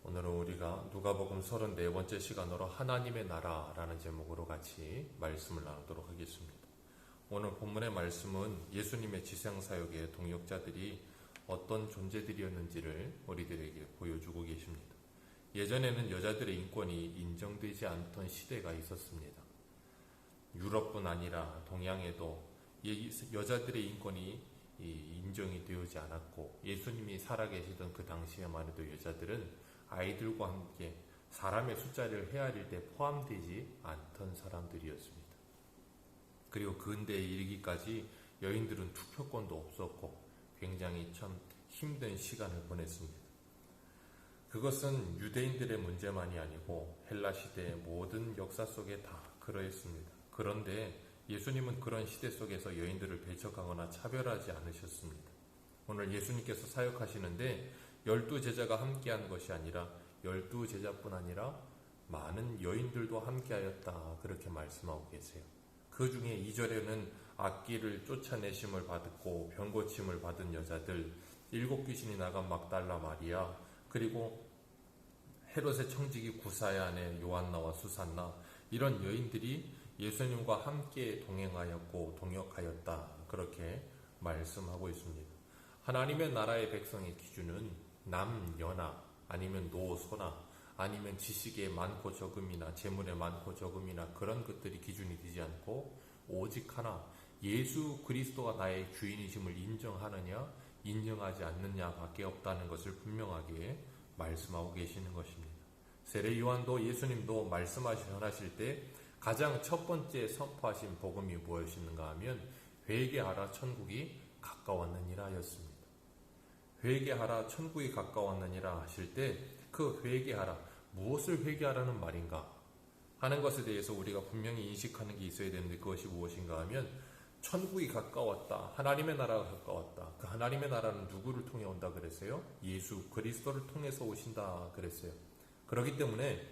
오늘은 우리가 누가복음 34번째 시간으로 하나님의 나라라는 제목으로 같이 말씀을 나누도록 하겠습니다. 오늘 본문의 말씀은 예수님의 지상사역의 동역자들이 어떤 존재들이었는지를 우리들에게 보여주고 계십니다. 예전에는 여자들의 인권이 인정되지 않던 시대가 있었습니다. 유럽뿐 아니라 동양에도 여자들의 인권이 인정이 되지 않았고, 예수님이 살아계시던 그 당시에만 해도 여자들은 아이들과 함께 사람의 숫자를 헤아릴 때 포함되지 않던 사람들이었습니다. 그리고 근대에 이르기까지 여인들은 투표권도 없었고 굉장히 참 힘든 시간을 보냈습니다. 그것은 유대인들의 문제만이 아니고 헬라 시대의 모든 역사 속에 다 그러했습니다. 그런데 예수님은 그런 시대 속에서 여인들을 배척하거나 차별하지 않으셨습니다. 오늘 예수님께서 사역하시는데 12제자가 함께한 것이 아니라 12제자뿐 아니라 많은 여인들도 함께하였다, 그렇게 말씀하고 계세요. 그 중에 2절에는 악귀를 쫓아내심을 받고 병고침을 받은 여자들, 7귀신이 나간 막달라 마리아, 그리고 헤롯의 청지기 구사의 아내 요한나와 수산나, 이런 여인들이 예수님과 함께 동행하였고 동역하였다, 그렇게 말씀하고 있습니다. 하나님의 나라의 백성의 기준은 남녀나 아니면 노소나 아니면 지식의 많고 적음이나 재물의 많고 적음이나 그런 것들이 기준이 되지 않고 오직 하나, 예수 그리스도가 나의 주인이심을 인정하느냐 인정하지 않느냐 밖에 없다는 것을 분명하게 말씀하고 계시는 것입니다. 세례 요한도 예수님도 말씀하실 때 가장 첫 번째 선포하신 복음이 무엇이었는가 하면 회개하라, 천국이 가까웠느니라 하였습니다. 회개하라, 천국이 가까웠느니라 하실 때 그 회개하라, 무엇을 회개하라는 말인가 하는 것에 대해서 우리가 분명히 인식하는 게 있어야 되는데, 그것이 무엇인가 하면 천국이 가까웠다, 하나님의 나라가 가까웠다. 그 하나님의 나라는 누구를 통해 온다 그랬어요? 예수 그리스도를 통해서 오신다 그랬어요. 그렇기 때문에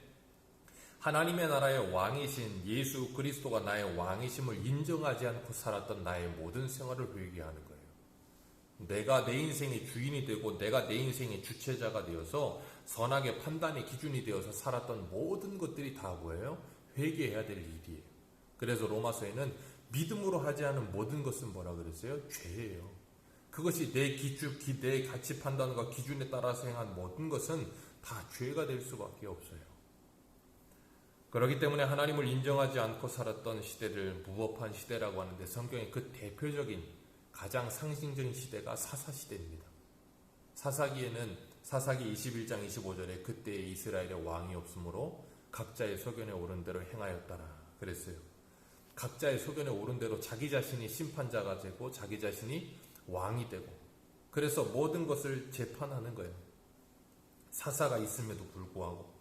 하나님의 나라의 왕이신 예수 그리스도가 나의 왕이심을 인정하지 않고 살았던 나의 모든 생활을 회개하는 거예요. 내가 내 인생의 주인이 되고 내가 내 인생의 주체자가 되어서 선악의 판단의 기준이 되어서 살았던 모든 것들이 다 뭐예요? 회개해야 될 일이에요. 그래서 로마서에는 믿음으로 하지 않은 모든 것은 뭐라 그랬어요? 죄예요. 그것이 내 내 가치 판단과 기준에 따라서 행한 모든 것은 다 죄가 될 수밖에 없어요. 그렇기 때문에 하나님을 인정하지 않고 살았던 시대를 무법한 시대라고 하는데, 성경의 그 대표적인 가장 상징적인 시대가 사사시대입니다. 사사기에는 사사기 21장 25절에 그때에 이스라엘의 왕이 없으므로 각자의 소견에 오른 대로 행하였다라 그랬어요. 각자의 소견에 오른 대로 자기 자신이 심판자가 되고 자기 자신이 왕이 되고, 그래서 모든 것을 재판하는 거예요. 사사가 있음에도 불구하고.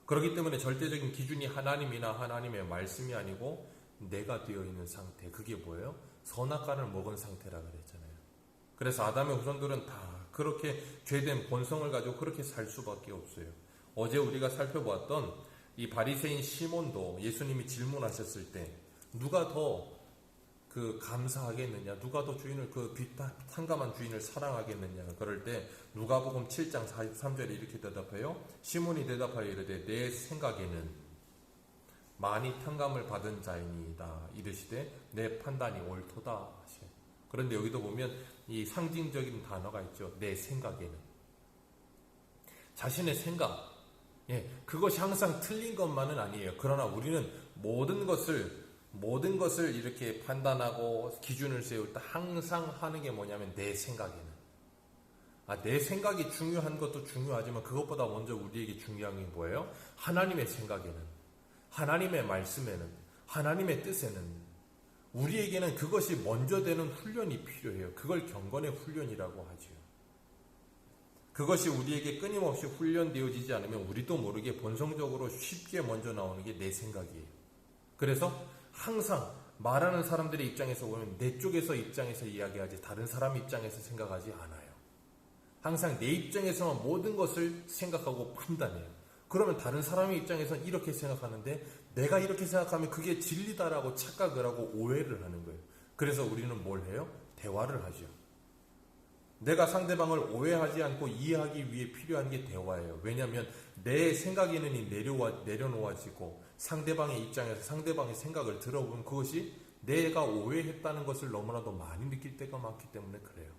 그렇기 때문에 절대적인 기준이 하나님이나 하나님의 말씀이 아니고 내가 되어 있는 상태, 그게 뭐예요? 선악과를 먹은 상태라 그랬잖아요. 그래서 아담의 후손들은 다 그렇게 죄된 본성을 가지고 그렇게 살 수밖에 없어요. 어제 우리가 살펴보았던 이 바리새인 시몬도 예수님이 질문하셨을 때 누가 더 감사하겠느냐, 누가 더 주인을 탕감한 주인을 사랑하겠느냐, 그럴 때 누가복음 7장 43절에 이렇게 대답해요. 시몬이 대답하여 이르되 내 생각에는 많이 탕감을 받은 자이니이다 이르시되 내 판단이 옳도다 하셔요. 그런데 여기도 보면 이 상징적인 단어가 있죠. 내 생각에는. 자신의 생각, 그것이 항상 틀린 것만은 아니에요. 그러나 우리는 모든 것을 이렇게 판단하고 기준을 세울 때 항상 하는 게 뭐냐면 내 생각에는. 내 생각이 중요한 것도 중요하지만 그것보다 먼저 우리에게 중요한 게 뭐예요? 하나님의 생각에는, 하나님의 말씀에는, 하나님의 뜻에는 우리에게는 그것이 먼저 되는 훈련이 필요해요. 그걸 경건의 훈련이라고 하죠. 그것이 우리에게 끊임없이 훈련되어지지 않으면 우리도 모르게 본성적으로 쉽게 먼저 나오는 게 내 생각이에요. 그래서 항상 말하는 사람들의 입장에서 보면 내 쪽에서 입장에서 이야기하지 다른 사람 입장에서 생각하지 않아요. 항상 내 입장에서만 모든 것을 생각하고 판단해요. 그러면 다른 사람의 입장에서는 이렇게 생각하는데 내가 이렇게 생각하면 그게 진리다라고 착각을 하고 오해를 하는 거예요. 그래서 우리는 뭘 해요? 대화를 하죠. 내가 상대방을 오해하지 않고 이해하기 위해 필요한 게 대화예요. 왜냐하면 내 생각에는 내려놓아지고 상대방의 입장에서 상대방의 생각을 들어보면 그것이 내가 오해했다는 것을 너무나도 많이 느낄 때가 많기 때문에 그래요.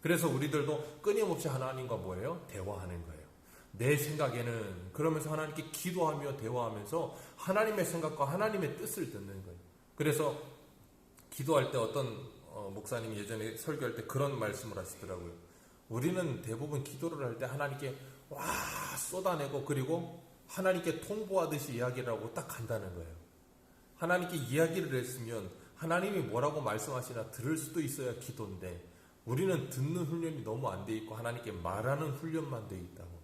그래서 우리들도 끊임없이 하나님과 뭐예요? 대화하는 거예요. 내 생각에는 그러면서 하나님께 기도하며 대화하면서 하나님의 생각과 하나님의 뜻을 듣는 거예요. 그래서 기도할 때 어떤 목사님이 예전에 설교할 때 그런 말씀을 하시더라고요. 우리는 대부분 기도를 할 때 하나님께 와 쏟아내고 그리고 하나님께 통보하듯이 이야기를 하고 딱 간다는 거예요. 하나님께 이야기를 했으면 하나님이 뭐라고 말씀하시나 들을 수도 있어야 기도인데 우리는 듣는 훈련이 너무 안 돼 있고 하나님께 말하는 훈련만 돼 있다고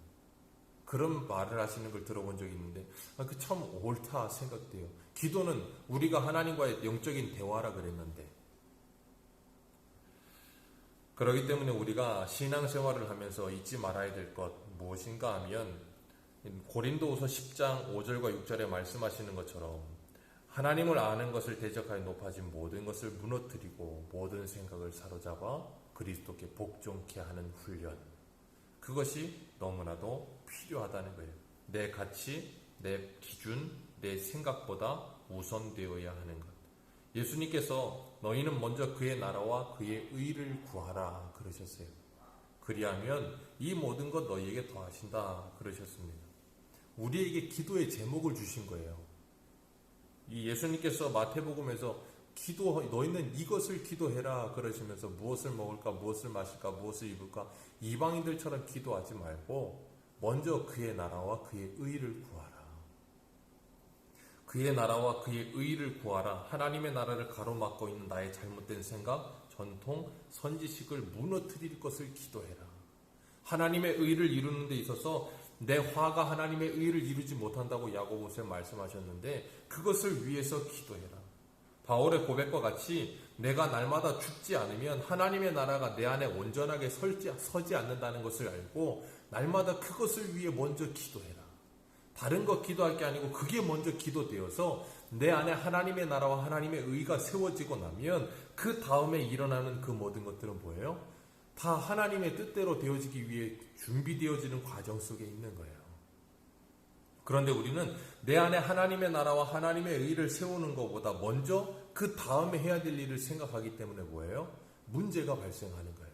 그런 말을 하시는 걸 들어본 적이 있는데 그 참 옳다 생각돼요. 기도는 우리가 하나님과의 영적인 대화라 그랬는데 그렇기 때문에 우리가 신앙생활을 하면서 잊지 말아야 될 것 무엇인가 하면 고린도후서 10장 5절과 6절에 말씀하시는 것처럼 하나님을 아는 것을 대적하여 높아진 모든 것을 무너뜨리고 모든 생각을 사로잡아 그리스도께 복종케 하는 훈련, 그것이 너무나도 필요하다는 거예요. 내 가치, 내 기준, 내 생각보다 우선되어야 하는 것. 예수님께서 너희는 먼저 그의 나라와 그의 의를 구하라 그러셨어요. 그리하면 이 모든 것 너희에게 더하신다 그러셨습니다. 우리에게 기도의 제목을 주신 거예요. 이 예수님께서 마태복음에서 너희는 이것을 기도해라 그러시면서 무엇을 먹을까, 무엇을 마실까, 무엇을 입을까 이방인들처럼 기도하지 말고 먼저 그의 나라와 그의 의를 구하라. 그의 나라와 그의 의를 구하라. 하나님의 나라를 가로막고 있는 나의 잘못된 생각, 전통, 선지식을 무너뜨릴 것을 기도해라. 하나님의 의를 이루는 데 있어서 내 화가 하나님의 의를 이루지 못한다고 야고보서에 말씀하셨는데 그것을 위해서 기도해라. 바울의 고백과 같이 내가 날마다 죽지 않으면 하나님의 나라가 내 안에 온전하게 서지 않는다는 것을 알고 날마다 그것을 위해 먼저 기도해라. 다른 것 기도할 게 아니고 그게 먼저 기도되어서 내 안에 하나님의 나라와 하나님의 의가 세워지고 나면 그 다음에 일어나는 그 모든 것들은 뭐예요? 다 하나님의 뜻대로 되어지기 위해 준비되어지는 과정 속에 있는 거예요. 그런데 우리는 내 안에 하나님의 나라와 하나님의 의를 세우는 것보다 먼저 그 다음에 해야 될 일을 생각하기 때문에 뭐예요? 문제가 발생하는 거예요.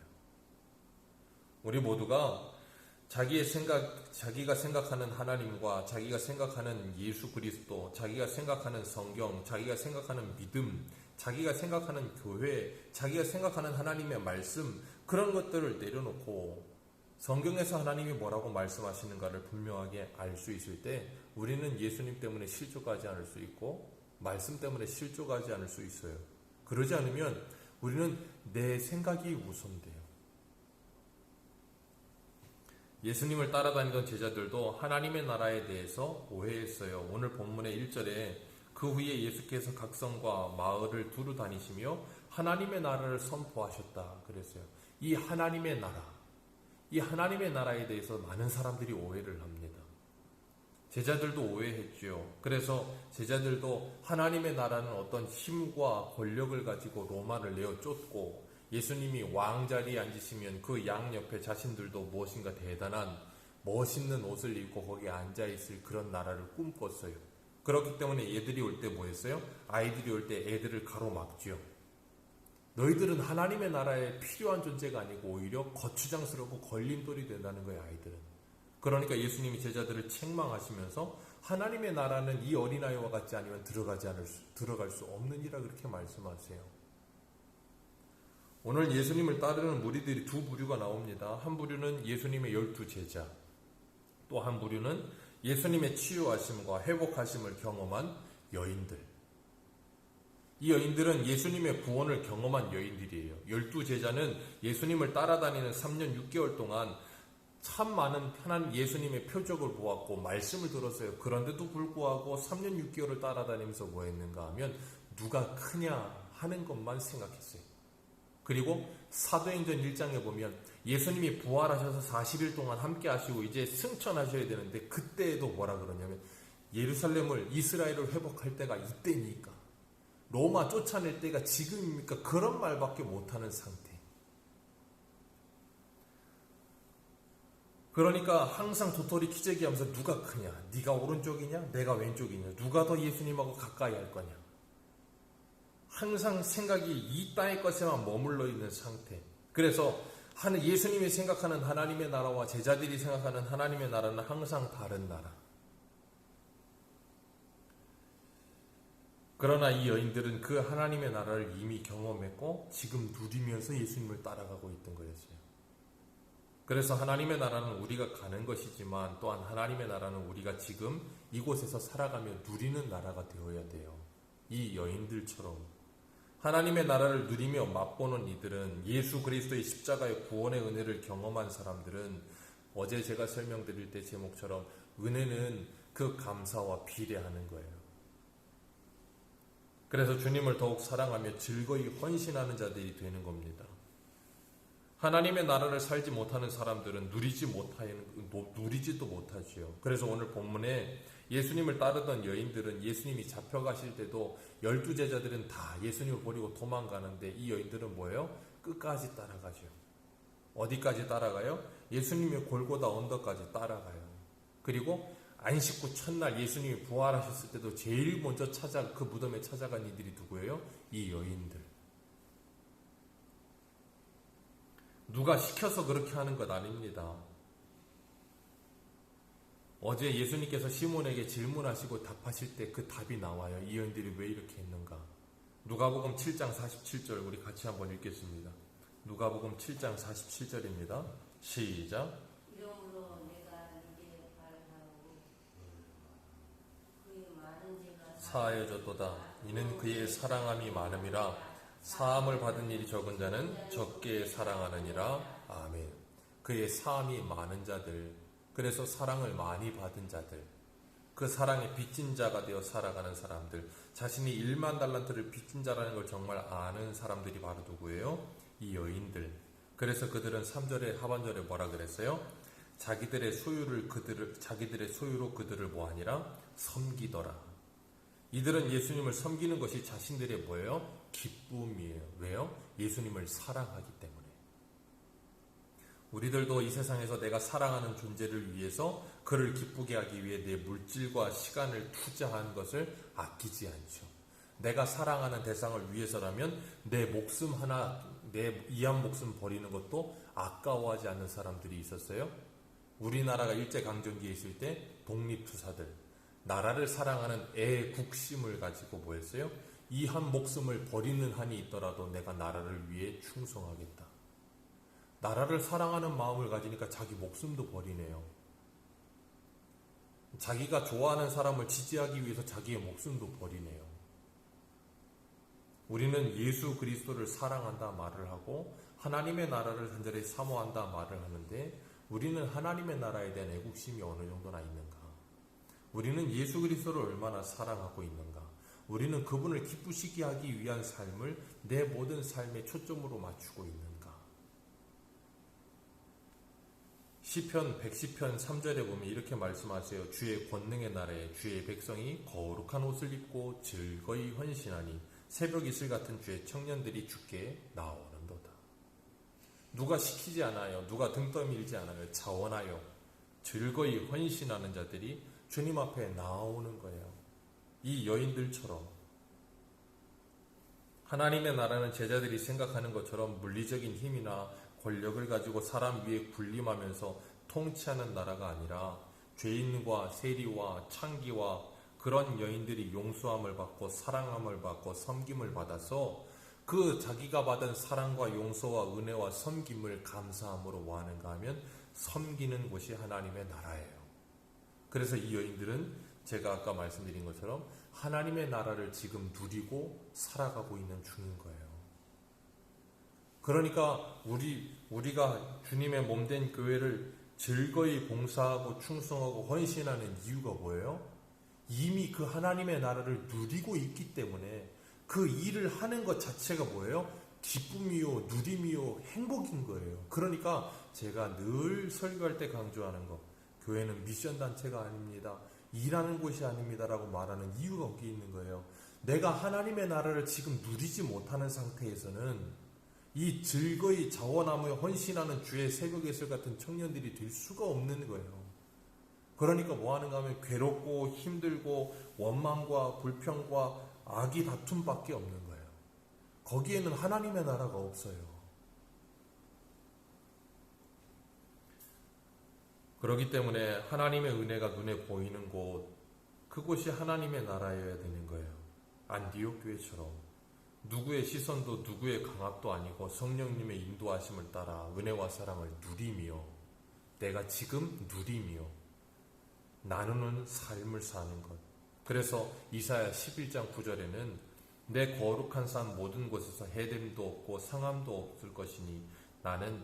우리 모두가 자기가 생각하는 하나님과 자기가 생각하는 예수 그리스도, 자기가 생각하는 성경, 자기가 생각하는 믿음, 자기가 생각하는 교회, 자기가 생각하는 하나님의 말씀, 그런 것들을 내려놓고 성경에서 하나님이 뭐라고 말씀하시는가를 분명하게 알 수 있을 때 우리는 예수님 때문에 실족하지 않을 수 있고 말씀 때문에 실족하지 않을 수 있어요. 그러지 않으면 우리는 내 생각이 우선돼요. 예수님을 따라다니던 제자들도 하나님의 나라에 대해서 오해했어요. 오늘 본문의 1절에 그 후에 예수께서 각 성과 마을을 두루 다니시며 하나님의 나라를 선포하셨다 그랬어요. 이 하나님의 나라에 대해서 많은 사람들이 오해를 합니다. 제자들도 오해했죠. 그래서 제자들도 하나님의 나라는 어떤 힘과 권력을 가지고 로마를 내어 쫓고 예수님이 왕자리에 앉으시면 그 양 옆에 자신들도 무엇인가 대단한 멋있는 옷을 입고 거기에 앉아있을 그런 나라를 꿈꿨어요. 그렇기 때문에 얘들이 올 때 뭐 했어요? 아이들이 올 때 애들을 가로막죠. 너희들은 하나님의 나라에 필요한 존재가 아니고 오히려 거추장스럽고 걸림돌이 된다는 거예요, 아이들은. 그러니까 예수님이 제자들을 책망하시면서 하나님의 나라는 이 어린아이와 같지 않으면 들어갈 수 없느니라 그렇게 말씀하세요. 오늘 예수님을 따르는 무리들이 두 부류가 나옵니다. 한 부류는 예수님의 12제자, 또 한 부류는 예수님의 치유하심과 회복하심을 경험한 여인들. 이 여인들은 예수님의 구원을 경험한 여인들이에요. 12제자는 예수님을 따라다니는 3년 6개월 동안 참 많은 하나님 예수님의 표적을 보았고 말씀을 들었어요. 그런데도 불구하고 3년 6개월을 따라다니면서 뭐 했는가 하면 누가 크냐 하는 것만 생각했어요. 그리고 사도행전 1장에 보면 예수님이 부활하셔서 40일 동안 함께 하시고 이제 승천하셔야 되는데 그때에도 뭐라 그러냐면 예루살렘을 이스라엘을 회복할 때가 이때니까 로마 쫓아낼 때가 지금입니까? 그런 말밖에 못하는 상태. 그러니까 항상 도토리 키재기 하면서 누가 크냐, 네가 오른쪽이냐, 내가 왼쪽이냐, 누가 더 예수님하고 가까이 할 거냐. 항상 생각이 이 땅의 것에만 머물러 있는 상태. 그래서 예수님이 생각하는 하나님의 나라와 제자들이 생각하는 하나님의 나라는 항상 다른 나라. 그러나 이 여인들은 그 하나님의 나라를 이미 경험했고 지금 누리면서 예수님을 따라가고 있던 거였어요. 그래서 하나님의 나라는 우리가 가는 것이지만 또한 하나님의 나라는 우리가 지금 이곳에서 살아가며 누리는 나라가 되어야 돼요. 이 여인들처럼 하나님의 나라를 누리며 맛보는 이들은, 예수 그리스도의 십자가의 구원의 은혜를 경험한 사람들은, 어제 제가 설명드릴 때 제목처럼 은혜는 그 감사와 비례하는 거예요. 그래서 주님을 더욱 사랑하며 즐거이 헌신하는 자들이 되는 겁니다. 하나님의 나라를 살지 못하는 사람들은 누리지도 못하지요. 그래서 오늘 본문에 예수님을 따르던 여인들은 예수님이 잡혀가실 때도 12제자들은 다 예수님을 버리고 도망가는데 이 여인들은 뭐예요? 끝까지 따라가죠. 어디까지 따라가요? 예수님의 골고다 언덕까지 따라가요. 그리고 안식구 첫날 예수님이 부활하셨을 때도 제일 먼저 그 무덤에 찾아간 이들이 누구예요? 이 여인들. 누가 시켜서 그렇게 하는 것 아닙니다. 어제 예수님께서 시몬에게 질문하시고 답하실 때 그 답이 나와요. 이 여인들이 왜 이렇게 했는가? 누가복음 7장 47절 우리 같이 한번 읽겠습니다. 누가복음 7장 47절입니다. 시작. 이러므로 내가 네게 말하고 그의 많은 죄가 사하여졌도다. 이는 그의 사랑함이 많음이라. 사함을 받은 일이 적은 자는 적게 사랑하느니라. 아멘. 그의 사함이 많은 자들, 그래서 사랑을 많이 받은 자들, 그 사랑에 빚진 자가 되어 살아가는 사람들, 자신이 1만 달란트를 빚진 자라는 걸 정말 아는 사람들이 바로 누구예요? 이 여인들. 그래서 그들은 3절에 하반절에 뭐라 그랬어요? 자기들의 소유로 그들을 뭐하니라? 섬기더라. 이들은 예수님을 섬기는 것이 자신들의 뭐예요? 기쁨이에요. 왜요? 예수님을 사랑하기 때문에. 우리들도 이 세상에서 내가 사랑하는 존재를 위해서 그를 기쁘게 하기 위해 내 물질과 시간을 투자한 것을 아끼지 않죠. 내가 사랑하는 대상을 위해서라면 내 목숨 하나, 내 이한 목숨 버리는 것도 아까워하지 않는 사람들이 있었어요. 우리나라가 일제강점기에 있을 때 독립투사들, 나라를 사랑하는 애국심을 가지고 뭐였어요? 이 한 목숨을 버리는 한이 있더라도 내가 나라를 위해 충성하겠다. 나라를 사랑하는 마음을 가지니까 자기 목숨도 버리네요. 자기가 좋아하는 사람을 지지하기 위해서 자기의 목숨도 버리네요. 우리는 예수 그리스도를 사랑한다 말을 하고 하나님의 나라를 간절히 사모한다 말을 하는데, 우리는 하나님의 나라에 대한 애국심이 어느 정도나 있는가? 우리는 예수 그리스도를 얼마나 사랑하고 있는가? 우리는 그분을 기쁘시게 하기 위한 삶을 내 모든 삶의 초점으로 맞추고 있는가? 시편 110편 3절에 보면 이렇게 말씀하세요. 주의 권능의 날에 주의 백성이 거룩한 옷을 입고 즐거이 헌신하니 새벽 이슬 같은 주의 청년들이 주께 나오는도다. 누가 시키지 않아요. 누가 등 떠밀지 않아요. 자원하여 즐거이 헌신하는 자들이 주님 앞에 나오는 거예요. 이 여인들처럼. 하나님의 나라는 제자들이 생각하는 것처럼 물리적인 힘이나 권력을 가지고 사람 위에 군림하면서 통치하는 나라가 아니라 죄인과 세리와 창기와 그런 여인들이 용서함을 받고 사랑함을 받고 섬김을 받아서 그 자기가 받은 사랑과 용서와 은혜와 섬김을 감사함으로 뭐 하는가 하면 섬기는 곳이 하나님의 나라예요. 그래서 이 여인들은 제가 아까 말씀드린 것처럼 하나님의 나라를 지금 누리고 살아가고 있는 중인 거예요. 그러니까 우리가 주님의 몸된 교회를 즐거이 봉사하고 충성하고 헌신하는 이유가 뭐예요? 이미 그 하나님의 나라를 누리고 있기 때문에 그 일을 하는 것 자체가 뭐예요? 기쁨이요, 누림이요, 행복인 거예요. 그러니까 제가 늘 설교할 때 강조하는 거, 교회는 미션 단체가 아닙니다. 일하는 곳이 아닙니다라고 말하는 이유가 거기 있는 거예요. 내가 하나님의 나라를 지금 누리지 못하는 상태에서는 이 즐거이 자원하며 헌신하는 주의 새벽의 술 같은 청년들이 될 수가 없는 거예요. 그러니까 뭐 하는가 하면 괴롭고 힘들고 원망과 불평과 악의 다툼밖에 없는 거예요. 거기에는 하나님의 나라가 없어요. 그렇기 때문에 하나님의 은혜가 눈에 보이는 곳, 그곳이 하나님의 나라여야 되는 거예요. 안디옥 교회처럼 누구의 시선도 누구의 강압도 아니고 성령님의 인도하심을 따라 은혜와 사랑을 누리며 내가 지금 누리며 나누는 삶을 사는 것. 그래서 이사야 11장 9절에는 내 거룩한 산 모든 곳에서 해됨도 없고 상함도 없을 것이니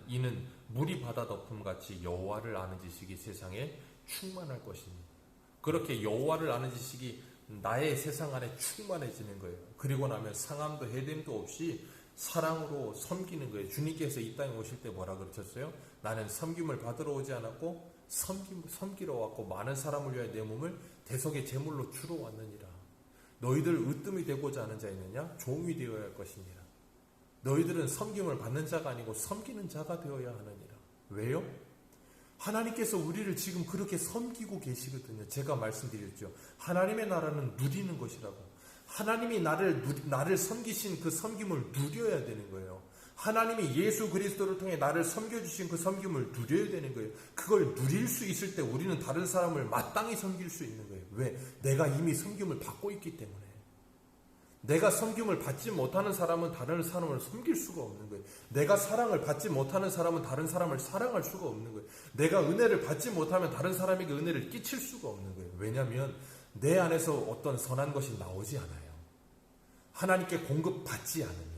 이는 물이 바다 덮음같이 여호와를 아는 지식이 세상에 충만할 것이니. 그렇게 여호와를 아는 지식이 나의 세상 안에 충만해지는 거예요. 그리고 나면 상함도 해됨도 없이 사랑으로 섬기는 거예요. 주님께서 이 땅에 오실 때 뭐라 그러셨어요? 나는 섬김을 받으러 오지 않았고 섬기러 왔고 많은 사람을 위하여 내 몸을 대속의 제물로 주러 왔느니라. 너희들 으뜸이 되고자 하는 자 있느냐? 종이 되어야 할 것이니라. 너희들은 섬김을 받는 자가 아니고 섬기는 자가 되어야 하느니라. 왜요? 하나님께서 우리를 지금 그렇게 섬기고 계시거든요. 제가 말씀드렸죠. 하나님의 나라는 누리는 것이라고. 하나님이 나를 섬기신 그 섬김을 누려야 되는 거예요. 하나님이 예수 그리스도를 통해 나를 섬겨주신 그 섬김을 누려야 되는 거예요. 그걸 누릴 수 있을 때 우리는 다른 사람을 마땅히 섬길 수 있는 거예요. 왜? 내가 이미 섬김을 받고 있기 때문에. 내가 섬김을 받지 못하는 사람은 다른 사람을 섬길 수가 없는 거예요. 내가 사랑을 받지 못하는 사람은 다른 사람을 사랑할 수가 없는 거예요. 내가 은혜를 받지 못하면 다른 사람에게 은혜를 끼칠 수가 없는 거예요. 왜냐하면 내 안에서 어떤 선한 것이 나오지 않아요. 하나님께 공급받지 않으면.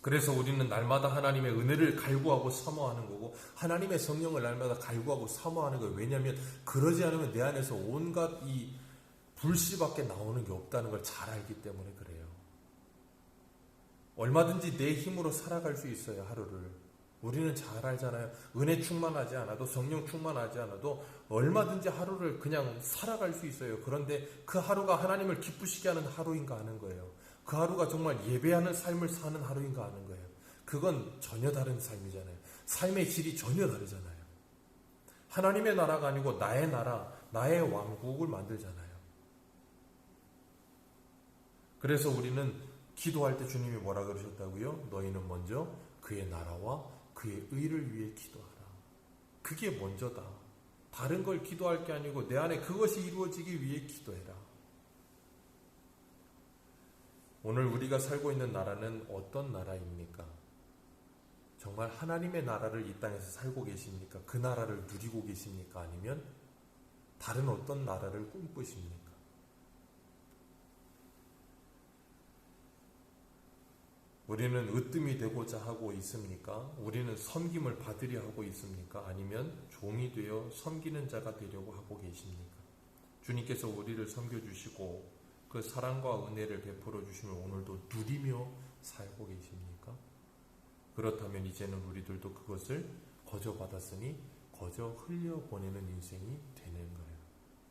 그래서 우리는 날마다 하나님의 은혜를 갈구하고 사모하는 거고 하나님의 성령을 날마다 갈구하고 사모하는 거예요. 왜냐하면 그러지 않으면 내 안에서 온갖 이 불씨밖에 나오는 게 없다는 걸 잘 알기 때문에 그래요. 얼마든지 내 힘으로 살아갈 수 있어요. 하루를. 우리는 잘 알잖아요. 은혜 충만하지 않아도 성령 충만하지 않아도 얼마든지 하루를 그냥 살아갈 수 있어요. 그런데 그 하루가 하나님을 기쁘시게 하는 하루인가 하는 거예요. 그 하루가 정말 예배하는 삶을 사는 하루인가 하는 거예요. 그건 전혀 다른 삶이잖아요. 삶의 질이 전혀 다르잖아요. 하나님의 나라가 아니고 나의 나라, 나의 왕국을 만들잖아요. 그래서 우리는 기도할 때 주님이 뭐라 그러셨다고요? 너희는 먼저 그의 나라와 그의 의를 위해 기도하라. 그게 먼저다. 다른 걸 기도할 게 아니고 내 안에 그것이 이루어지기 위해 기도해라. 오늘 우리가 살고 있는 나라는 어떤 나라입니까? 정말 하나님의 나라를 이 땅에서 살고 계십니까? 그 나라를 누리고 계십니까? 아니면 다른 어떤 나라를 꿈꾸십니까? 우리는 으뜸이 되고자 하고 있습니까? 우리는 섬김을 받으려 하고 있습니까? 아니면 종이 되어 섬기는 자가 되려고 하고 계십니까? 주님께서 우리를 섬겨주시고 그 사랑과 은혜를 베풀어 주시면 오늘도 누리며 살고 계십니까? 그렇다면 이제는 우리들도 그것을 거저 받았으니 거저 흘려보내는 인생이 되는 거예요.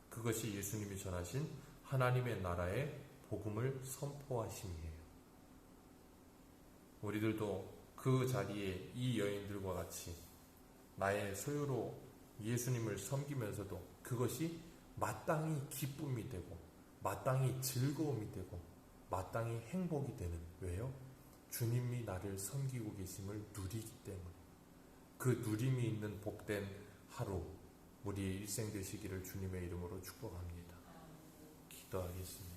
그것이 예수님이 전하신 하나님의 나라의 복음을 선포하심이에요. 우리들도 그 자리에 이 여인들과 같이 나의 소유로 예수님을 섬기면서도 그것이 마땅히 기쁨이 되고 마땅히 즐거움이 되고 마땅히 행복이 되는. 왜요? 주님이 나를 섬기고 계심을 누리기 때문에. 그 누림이 있는 복된 하루 우리의 일생 되시기를 주님의 이름으로 축복합니다. 기도하겠습니다.